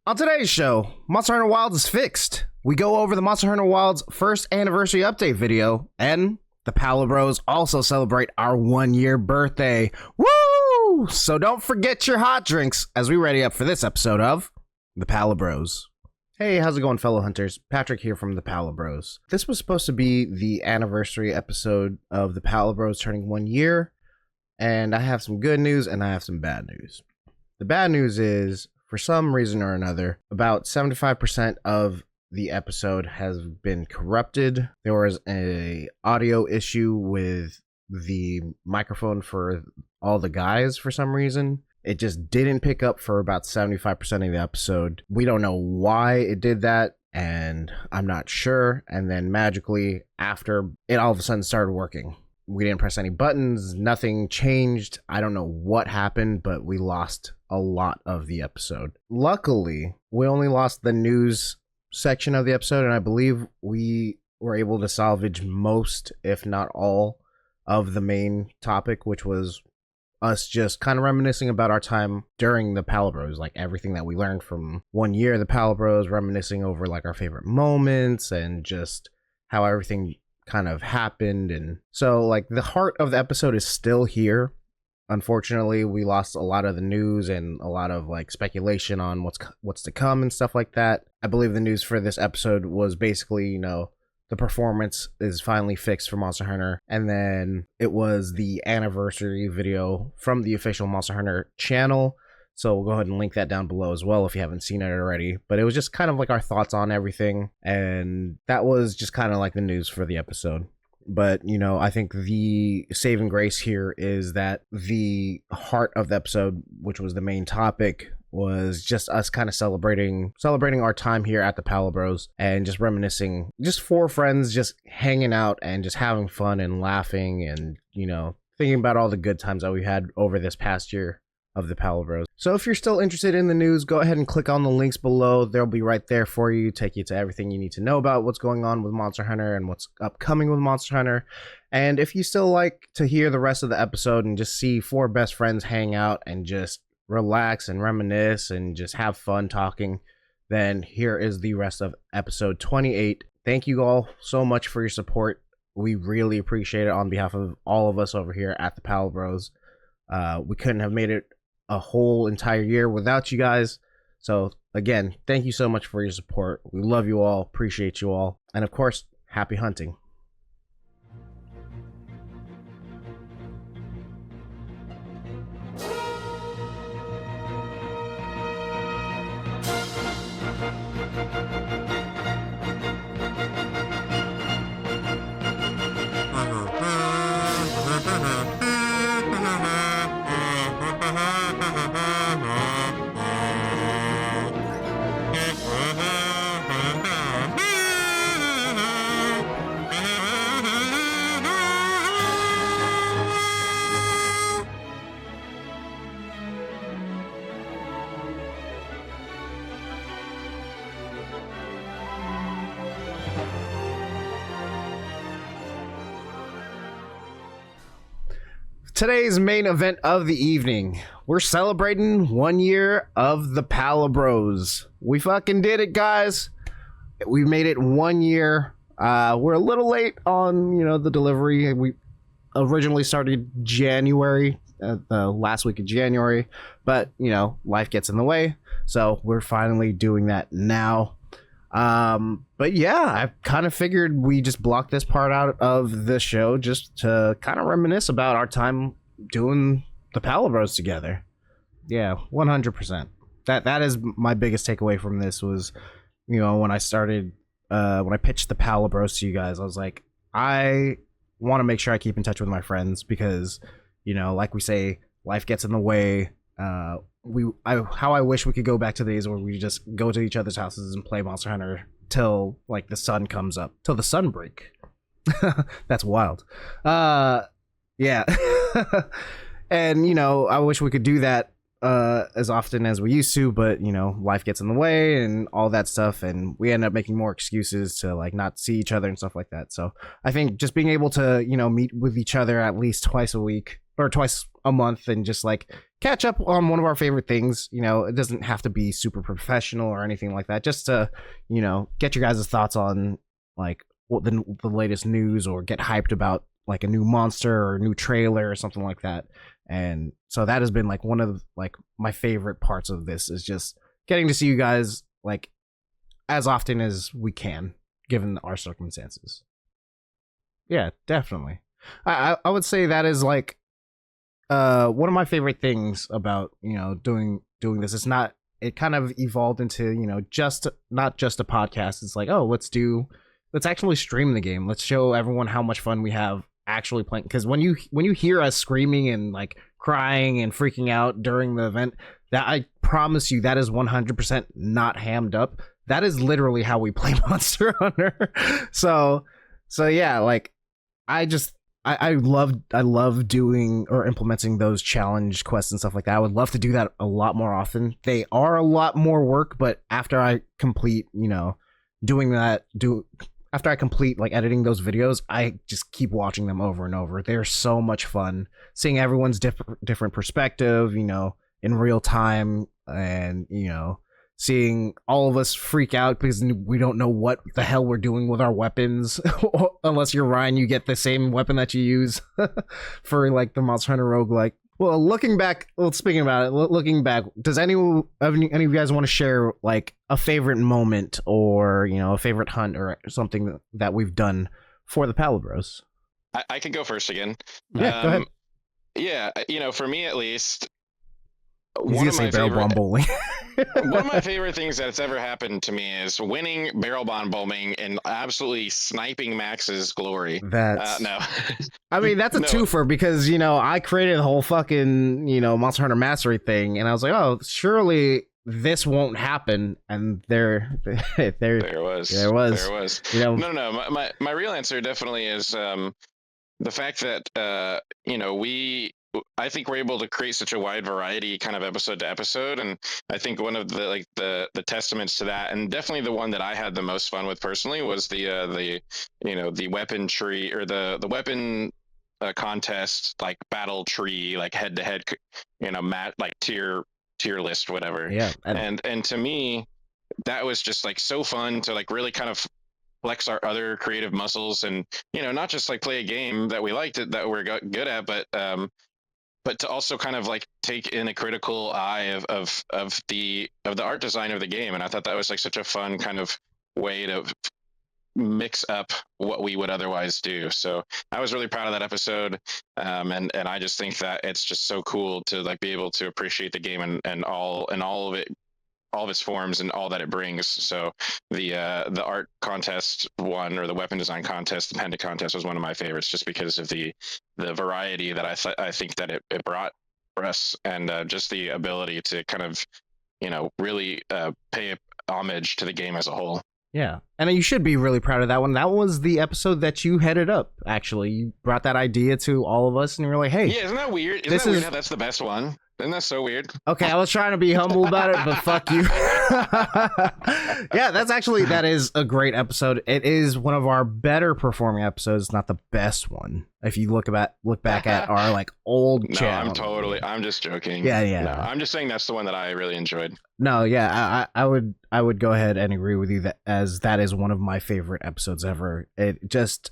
On today's show, Monster Hunter Wilds is fixed. We go over the Monster Hunter Wilds first anniversary update video, and the Palibros also celebrate our 1-year birthday. Woo! So don't forget your hot drinks as we ready up for this episode of The Palibros. Hey, how's it going, fellow hunters? Patrick here from The Palibros. This was supposed to be the anniversary episode of The Palibros turning 1 year, and I have some good news and I have some bad news. The bad news is, for some reason or another, about 75% of the episode has been corrupted. There was an audio issue with the microphone for all the guys for some reason. It just didn't pick up for about 75% of the episode. We don't know why it did that, and I'm not sure. And then magically, after, it all of a sudden started working. We didn't press any buttons, nothing changed. I don't know what happened, but we lost a lot of the episode. Luckily, we only lost the news section of the episode, and I believe we were able to salvage most, if not all, of the main topic, which was us just kind of reminiscing about our time during the Palibros, like everything that we learned from 1 year of the Palibros, reminiscing over like our favorite moments and just how everything kind of happened. And so like the heart of the episode is still here. Unfortunately, we lost a lot of the news and a lot of like speculation on what's to come and stuff like that. I believe the news for this episode was basically, you know, the performance is finally fixed for Monster Hunter, and then it was the anniversary video from the official Monster Hunter channel. So we'll go ahead and link that down below as well if you haven't seen it already. But it was just kind of like our thoughts on everything, and that was just kind of like the news for the episode. But, you know, I think the saving grace here is that the heart of the episode, which was the main topic, was just us kind of celebrating our time here at the Palibros and just reminiscing, just four friends just hanging out and just having fun and laughing and, you know, thinking about all the good times that we had over this past year of the Palibros. So if you're still interested in the news, go ahead and click on the links below. They'll be right there for you, take you to everything you need to know about what's going on with Monster Hunter and what's upcoming with Monster Hunter. And if you still like to hear the rest of the episode and just see four best friends hang out and just relax and reminisce and just have fun talking, then here is the rest of episode 28. Thank you all so much for your support. We really appreciate it on behalf of all of us over here at the Palibros. We couldn't have made it a whole entire year without you guys. So again, thank you so much for your support. We love you all, appreciate you all, and of course, happy hunting. Today's main event of the evening, we're celebrating 1 year of the Palibros. We fucking did it, guys. We made it 1 year. We're a little late on, you know, the delivery. We originally started January, the last week of January, but, you know, life gets in the way. So we're finally doing that now. But yeah, I kind of figured we just block this part out of the show just to kind of reminisce about our time doing the Palibros together. Yeah, 100%. That is my biggest takeaway from this was, you know, when I started, when I pitched the Palibros to you guys, I was like, I want to make sure I keep in touch with my friends because, you know, like we say, life gets in the way. How I wish we could go back to days where we just go to each other's houses and play Monster Hunter till like the sun comes up, till the sun break. That's wild. Yeah. And you know, I wish we could do that as often as we used to, but you know, life gets in the way and all that stuff, and we end up making more excuses to like not see each other and stuff like that. So I think just being able to, you know, meet with each other at least twice a week or twice a month and just like catch up on one of our favorite things, you know, it doesn't have to be super professional or anything like that, just to, you know, get your guys' thoughts on like what the latest news, or get hyped about like a new monster or a new trailer or something like that. And so that has been like one of like my favorite parts of this, is just getting to see you guys like as often as we can given our circumstances. Yeah, definitely. I would say that is like one of my favorite things about, you know, doing this. It's not, it kind of evolved into, you know, just not just a podcast. It's like, oh, let's actually stream the game. Let's show everyone how much fun we have actually playing. Because when you hear us screaming and like crying and freaking out during the event, that I promise you that is 100% not hammed up. That is literally how we play Monster Hunter. So yeah, like I love doing or implementing those challenge quests and stuff like that. I would love to do that a lot more often. They are a lot more work, but after I complete, you know, after I complete like editing those videos, I just keep watching them over and over. They're so much fun, seeing everyone's different perspective, you know, in real time, and you know, seeing all of us freak out because we don't know what the hell we're doing with our weapons. Unless you're Ryan, you get the same weapon that you use for like the Monster Hunter roguelike. Well, looking back, speaking about it, looking back, does any of you guys want to share like a favorite moment, or you know, a favorite hunt or something that we've done for the Palibros? I can go first again. Yeah, go ahead. Yeah, you know, for me at least, He's gonna say barrel bomb bowling. one of my favorite things that's ever happened to me is winning barrel bomb bowling and absolutely sniping Max's glory. That's no. I mean, that's a twofer, because you know, I created the whole fucking, you know, Monster Hunter Mastery thing, and I was like, oh, surely this won't happen, and there was. You know, no. My real answer definitely is the fact that you know, I think we're able to create such a wide variety kind of episode to episode, and I think one of the like the testaments to that, and definitely the one that I had the most fun with personally, was the you know, the weapon tree, or the weapon contest, like battle tree, like head to head, you know, like tier list, whatever. Yeah, and to me, that was just like so fun to like really kind of flex our other creative muscles, and you know, not just like play a game that we liked it, that we're good at, but to also kind of like take in a critical eye of the art design of the game. And I thought that was like such a fun kind of way to mix up what we would otherwise do. So I was really proud of that episode, and I just think that it's just so cool to like be able to appreciate the game and all of it, all of its forms and all that it brings. So the art contest one, or the weapon design contest, the pendant contest, was one of my favorites, just because of the variety that I think that it brought for us, and just the ability to kind of, you know, really pay homage to the game as a whole. Yeah, and you should be really proud of that one. That was the episode that you headed up, actually. You brought that idea to all of us, and you were like, hey. Yeah, isn't that weird? Isn't that weird how that's the best one? Isn't that so weird? Okay, I was trying to be humble about it, but fuck you. Yeah, that is a great episode. It is one of our better performing episodes, not the best one. If you look back at our like old channel. I'm just joking. Yeah. No, I'm just saying that's the one that I really enjoyed. No, yeah, I would go ahead and agree with you that is one of my favorite episodes ever. It just,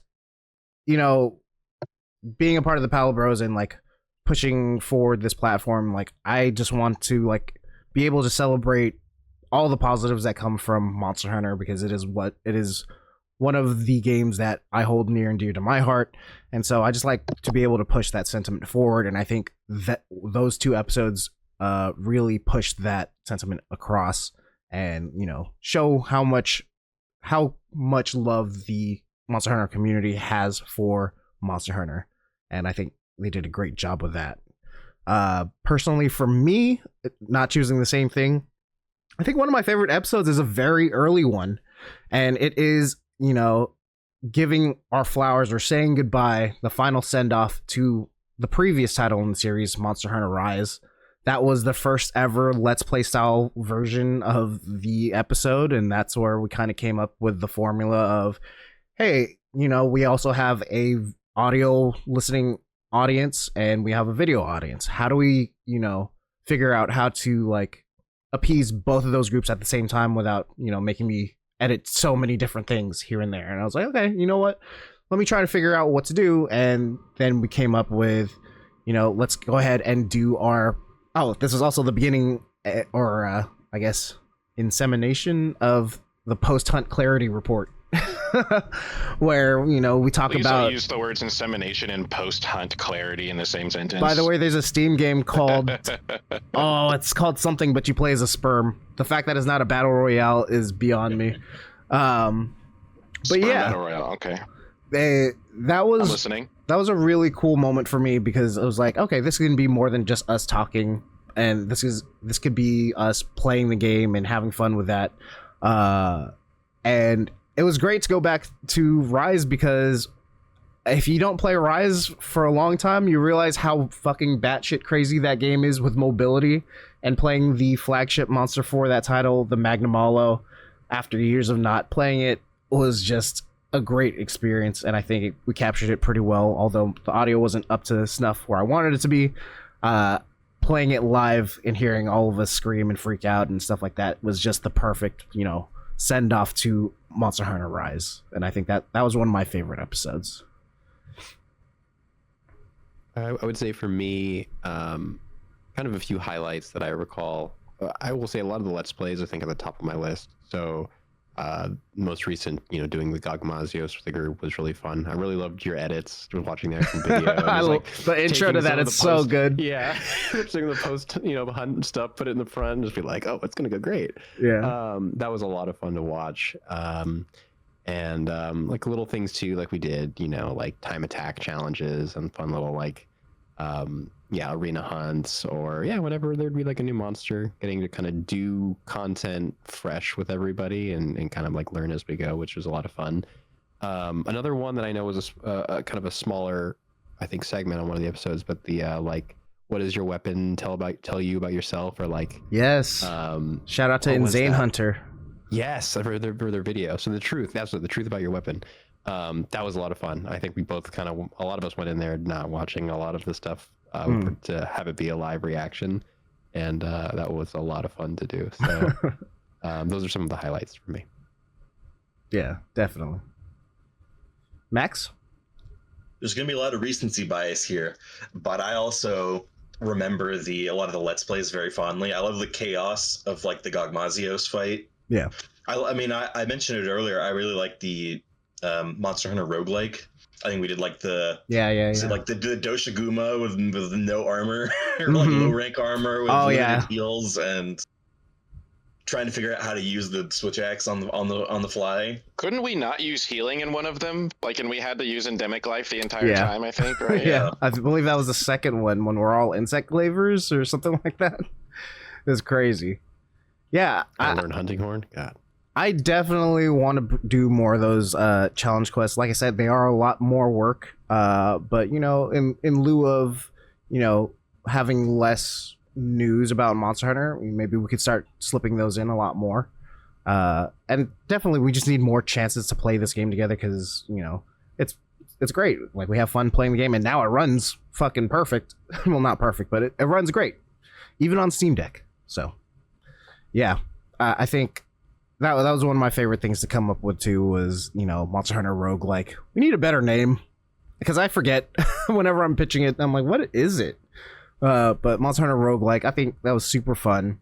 you know, being a part of the Palibros and like pushing forward this platform, like I just want to like be able to celebrate all the positives that come from Monster Hunter, because it is one of the games that I hold near and dear to my heart, and so I just like to be able to push that sentiment forward, and I think that those two episodes really pushed that sentiment across, and you know, show how much love the Monster Hunter community has for Monster Hunter, and I think they did a great job with that. Personally, for me, not choosing the same thing, I think one of my favorite episodes is a very early one, and it is, you know, giving our flowers or saying goodbye, the final send-off to the previous title in the series, Monster Hunter Rise. that was the first ever Let's Play style version of the episode, and that's where we kind of came up with the formula of, hey, we also have a audio listening audience and we have a video audience. How do we, figure out how to like appease both of those groups at the same time without, making me edit so many different things here and there? And I was like, okay, you know what? Let me try to figure out what to do. And then we came up with, let's go ahead and do our, this is also the beginning or I guess insemination of the post-hunt clarity report. Where we talk Please about don't use the words insemination and post-hunt clarity in the same sentence. By the way, there's a Steam game called it's called something, but you play as a sperm. The fact that it's not a battle royale is beyond me. But Sperm yeah, battle royale. Okay, that was I'm listening. That was a really cool moment for me because it was like, okay, this can be more than just us talking, and this could be us playing the game and having fun with that. And it was great to go back to Rise because if you don't play Rise for a long time, you realize how fucking batshit crazy that game is with mobility. And playing the flagship monster for that title, the Magnamalo, after years of not playing it, was just a great experience. And I think we captured it pretty well, although the audio wasn't up to snuff where I wanted it to be. Playing it live and hearing all of us scream and freak out and stuff like that was just the perfect, send off to Monster Hunter Rise. And I think that was one of my favorite episodes. I would say for me, kind of a few highlights that I recall. I will say a lot of the Let's Plays I think at the top of my list. So most recent, doing the Gogmazios with the group was really fun. I really loved your edits. I was watching the actual video. The intro to that, it's so good. Yeah. Seeing the post, hunt stuff, put it in the front, and just be like, oh, it's going to go great. Yeah. That was a lot of fun to watch. And like little things too, like we did, like time attack challenges and fun little arena hunts or whenever there'd be like a new monster, getting to kind of do content fresh with everybody and kind of like learn as we go, which was a lot of fun. Another one that I know was a kind of a smaller, I think, segment on one of the episodes, but the what does your weapon tell you about yourself, or like shout out to Insane Hunter. Yes, for their video. So the truth about your weapon. That was a lot of fun. I think we both a lot of us went in there not watching a lot of the stuff to have it be a live reaction, and that was a lot of fun to do. So those are some of the highlights for me. Yeah, definitely. Max? There's going to be a lot of recency bias here, but I also remember a lot of the Let's Plays very fondly. I love the chaos of like the Gogmazios fight. Yeah. I mentioned it earlier. I really like the Monster Hunter roguelike. I think we did like the like the Doshiguma with no armor or like low rank armor with limited heals, and trying to figure out how to use the switch axe on the fly. Couldn't we not use healing in one of them? And we had to use endemic life the entire time, I think, right? Yeah. I believe that was the second one when we're all insect glavers or something like that. It was crazy. Yeah. I learned hunting horn. God. I definitely want to do more of those challenge quests. Like I said, they are a lot more work. But in lieu of having less news about Monster Hunter, maybe we could start slipping those in a lot more. And definitely, we just need more chances to play this game together because it's great. Like, we have fun playing the game, and now it runs fucking perfect. Well, not perfect, but it runs great, even on Steam Deck. So, yeah, I think. That was one of my favorite things to come up with too, was, Monster Hunter Roguelike. We need a better name, because I forget whenever I'm pitching it. I'm like, what is it? But Monster Hunter Roguelike, I think that was super fun.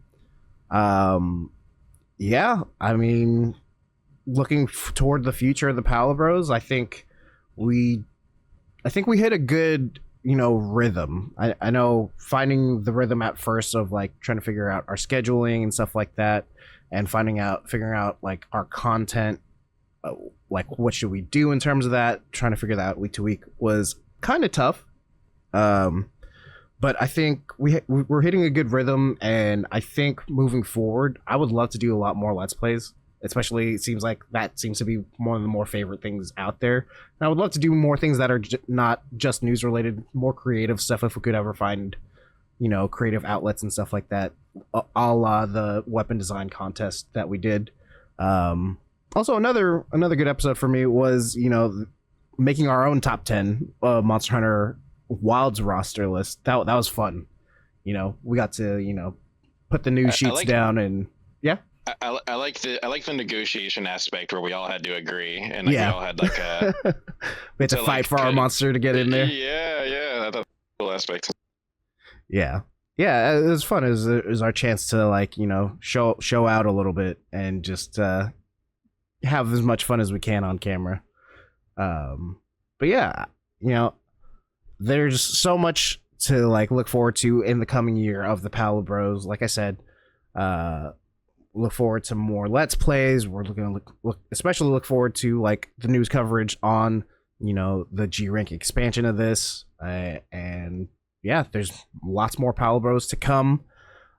Yeah, I mean, looking toward the future of the Palibros, I think we hit a good, rhythm. I know finding the rhythm at first of like trying to figure out our scheduling and stuff like that, and figuring out like our content, like what should we do in terms of that, trying to figure that out week to week was kind of tough. But I think we're hitting a good rhythm, and I think moving forward, I would love to do a lot more Let's Plays. Especially, it seems like that seems to be one of the more favorite things out there. And I would love to do more things that are not just news related, more creative stuff if we could ever find creative outlets and stuff like that, a la the weapon design contest that we did. Also, another good episode for me was, making our own top 10 Monster Hunter Wilds roster list. That was fun. We got to, put the new sheets down, and yeah. I like the negotiation aspect where we all had to agree, and we all had like a we had to fight for our monster to get in there. Yeah, that's a cool aspect. Yeah, it was fun. It was our chance to show out a little bit and just have as much fun as we can on camera. But yeah, there's so much to look forward to in the coming year of the Palibros. Like I said, look forward to more Let's Plays. We're especially look forward to the news coverage on the G rank expansion of this, and yeah, there's lots more Palibros to come.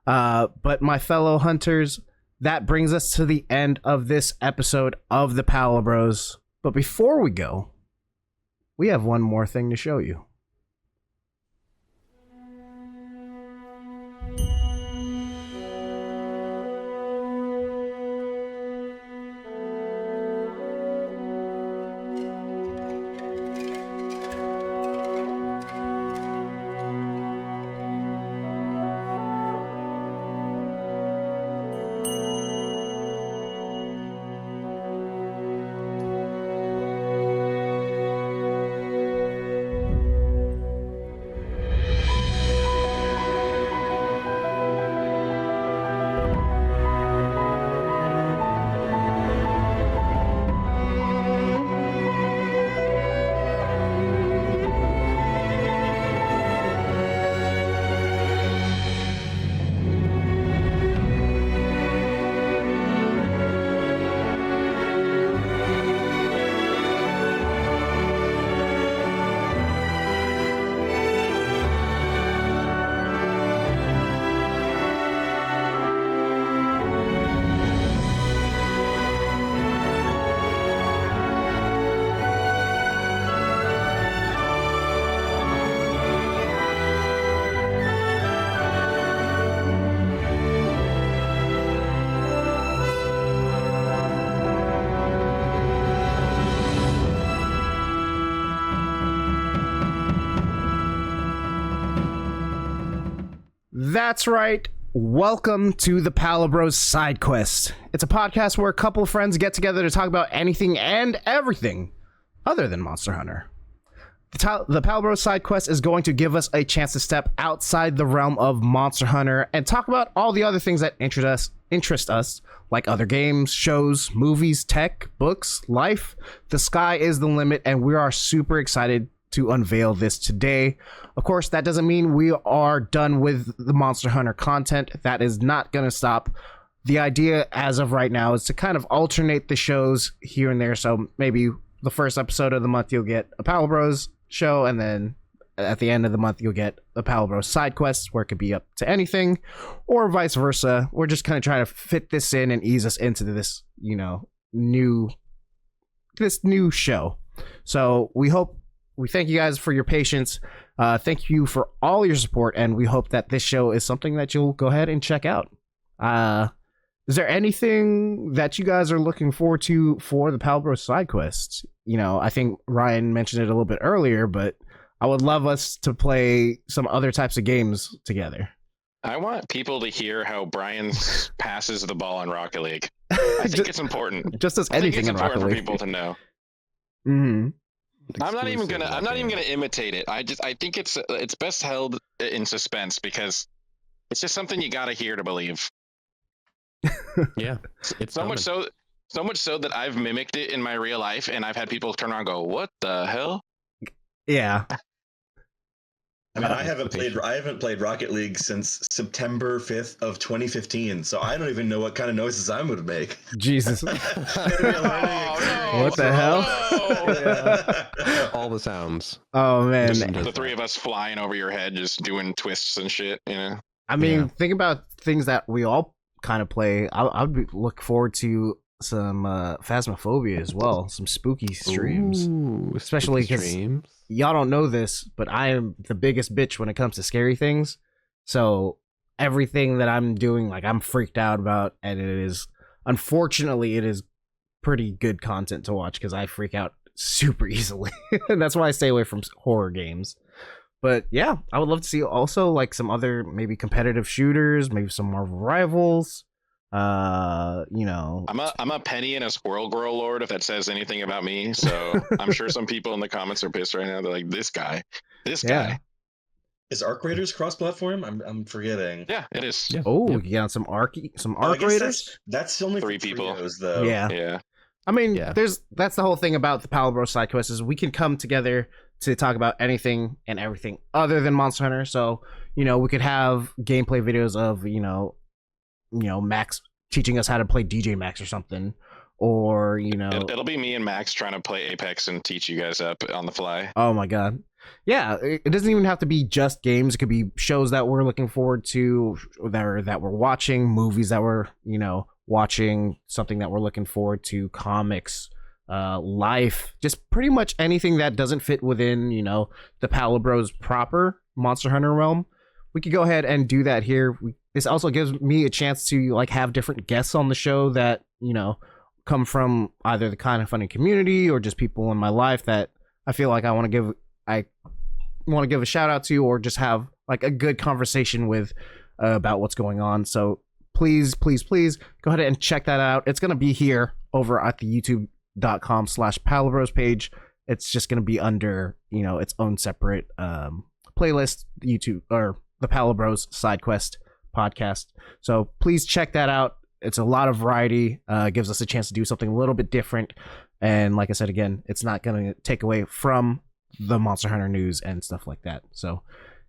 But my fellow hunters, that brings us to the end of this episode of the Palibros. But before we go, we have one more thing to show you. That's right. Welcome to the Palibros Side Quest. It's a podcast where a couple of friends get together to talk about anything and everything other than Monster Hunter. The Palibros Side Quest is going to give us a chance to step outside the realm of Monster Hunter and talk about all the other things that interest us, like other games, shows, movies, tech, books, life. The sky is the limit, and we are super excited to unveil this today. Of course, that doesn't mean we are done with the Monster Hunter content. That is not going to stop. The idea as of right now is to kind of alternate the shows here and there. So maybe the first episode of the month you'll get a Palibros show, and then at the end of the month you'll get a Palibros side quest where it could be up to anything, or vice versa. We're just kind of trying to fit this in and ease us into this, new show. So we thank you guys for your patience. Thank you for all your support, and we hope that this show is something that you'll go ahead and check out. Is there anything that you guys are looking forward to for the Palibros side quests? I think Ryan mentioned it a little bit earlier, but I would love us to play some other types of games together. I want people to hear how Brian passes the ball in Rocket League. I think it's important. Just as anything in Rocket League. For people to know. Mm-hmm. I'm not even gonna imitate it. I think it's best held in suspense because it's just something you gotta hear to believe. Yeah, it's so much so that I've mimicked it in my real life, and I've had people turn around and go, "What the hell?" Yeah. I mean, I haven't played Rocket League since September 5th of 2015, so I don't even know what kind of noises I would make. Jesus. No. What the hell? Yeah. All the sounds. Oh, man. Just the three of us flying over your head, just doing twists and shit, I mean, think about things that we all kind of play. I would look forward to some Phasmophobia as well, some spooky streams. Ooh, especially because y'all don't know this, but I am the biggest bitch when it comes to scary things. So everything that I'm doing, like, I'm freaked out about, and unfortunately, it is pretty good content to watch because I freak out super easily. And that's why I stay away from horror games. But yeah, I would love to see also like some other maybe competitive shooters, maybe some Marvel Rivals. You know, I'm a penny and a squirrel girl lord, if that says anything about me. So I'm sure some people in the comments are pissed right now. They're like, this guy. Is Arc Raiders cross-platform? I'm forgetting. Yeah, it is. Yeah. Oh, yeah, some Arc Raiders. That's only three for people, trios, though. Yeah. I mean, that's the whole thing about the Palibros side quest is we can come together to talk about anything and everything other than Monster Hunter. So, you know, we could have gameplay videos of, you know, Max teaching us how to play DJ Max or something. Or, you know, it'll be me and Max trying to play Apex and teach you guys up on the fly. Oh my god. Yeah, it doesn't even have to be just games. It could be shows that we're looking forward to, that we're watching, movies that we're, you know, watching, something that we're looking forward to, comics, life, just pretty much anything that doesn't fit within, you know, the Palibros proper Monster Hunter realm. We could go ahead and do that here. This also gives me a chance to like have different guests on the show that, you know, come from either the Kind of Funny community or just people in my life that I feel like I want to give a shout out to, or just have like a good conversation with about what's going on. So please go ahead and check that out. It's going to be here over at the youtube.com/Palibros page. It's just going to be under, you know, its own separate playlist, YouTube, or the Palibros Side Quest podcast. So please check that out. It's a lot of variety, gives us a chance to do something a little bit different. And like I said, again, it's not going to take away from the Monster Hunter news and stuff like that. So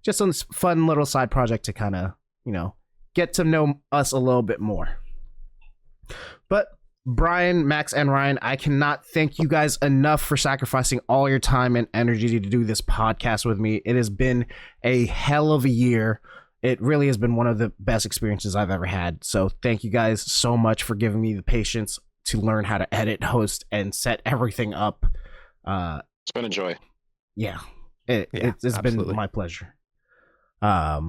just a fun little side project to kind of, you know, get to know us a little bit more. But Brian, Max, and Ryan, I cannot thank you guys enough for sacrificing all your time and energy to do this podcast with me. It has been a hell of a year. It really has been one of the best experiences I've ever had. So thank you guys so much for giving me the patience to learn how to edit, host, and set everything up. It's been a joy. Yeah, it's been my pleasure. But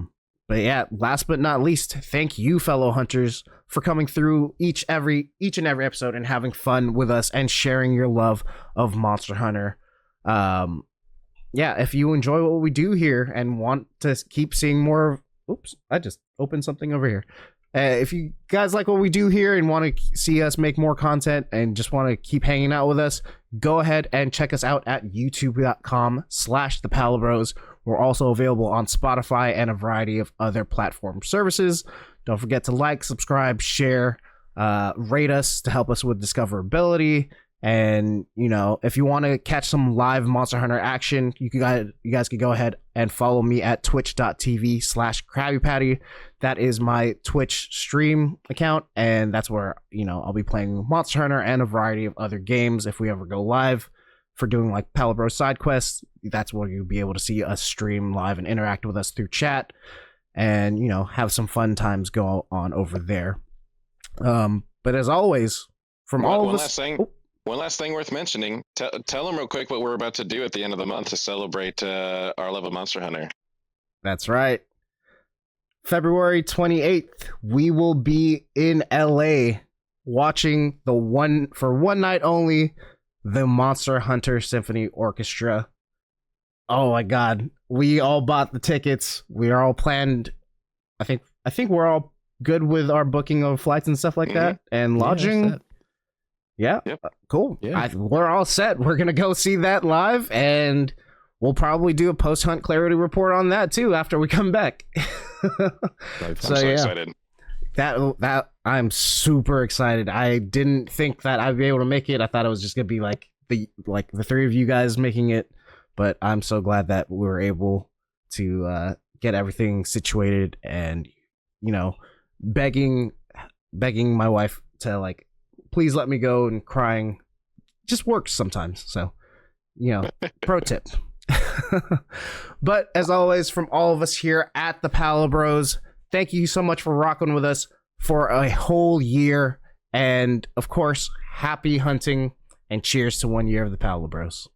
yeah, last but not least, thank you, fellow hunters, for coming through each and every episode and having fun with us and sharing your love of Monster Hunter. Yeah, if you enjoy what we do here and want to keep seeing more oops, I just opened something over here. If you guys like what we do here and want to see us make more content and just want to keep hanging out with us, go ahead and check us out at youtube.com/ThePalibros. We're also available on Spotify and a variety of other platform services. Don't forget to like, subscribe, share, rate us to help us with discoverability. And, you know, if you want to catch some live Monster Hunter action, you guys can go ahead and follow me at twitch.tv/KrabbyPatty. That is my Twitch stream account, and that's where, you know, I'll be playing Monster Hunter and a variety of other games. If we ever go live for doing like Palibros side quests, that's where you'll be able to see us stream live and interact with us through chat and, you know, have some fun times go on over there. But as always, from all of us... One last thing worth mentioning. Tell them real quick what we're about to do at the end of the month to celebrate our love of Monster Hunter. That's right. February 28th, we will be in LA watching for one night only, the Monster Hunter Symphony Orchestra. Oh my god. We all bought the tickets. We are all planned. I think we're all good with our booking of flights and stuff like that and lodging. Yeah, yep. Cool. Yeah. We're all set. We're going to go see that live, and we'll probably do a post-hunt clarity report on that, too, after we come back. I'm so excited. That I'm super excited. I didn't think that I'd be able to make it. I thought it was just going to be like the three of you guys making it, but I'm so glad that we were able to get everything situated and, you know, begging my wife to, like, please let me go, and crying just works sometimes. So, you know, pro tip. But as always, from all of us here at the Palibros, thank you so much for rocking with us for a whole year. And of course, happy hunting and cheers to 1 year of the Palibros.